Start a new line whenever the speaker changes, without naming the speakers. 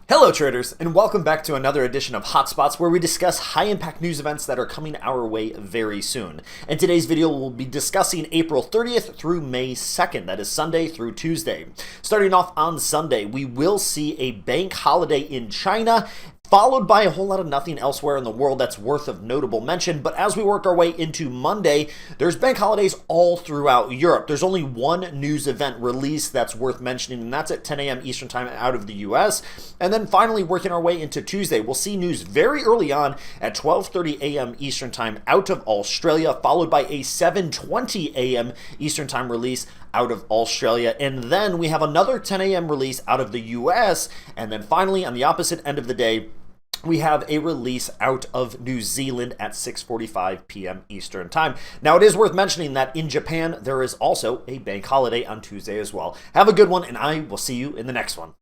Hello traders, and welcome back to another edition of Hotspots, where we discuss high-impact news events that are coming our way very soon. In today's video, we'll be discussing April 30th through May 2nd, that is Sunday through Tuesday. Starting off on Sunday, we will see a bank holiday in China, followed by a whole lot of nothing elsewhere in the world that's worth of notable mention. But as we work our way into Monday, there's bank holidays all throughout Europe. There's only one news event release that's worth mentioning, and that's at 10 a.m. Eastern Time out of the US. And then finally, working our way into Tuesday, we'll see news very early on at 12:30 a.m. Eastern Time out of Australia, followed by a 7:20 a.m. Eastern Time release out of Australia. And then we have another 10 a.m. release out of the US. And then finally, on the opposite end of the day, we have a release out of New Zealand at 6:45 p.m. Eastern Time. Now, it is worth mentioning that in Japan, there is also a bank holiday on Tuesday as well. Have a good one, and I will see you in the next one.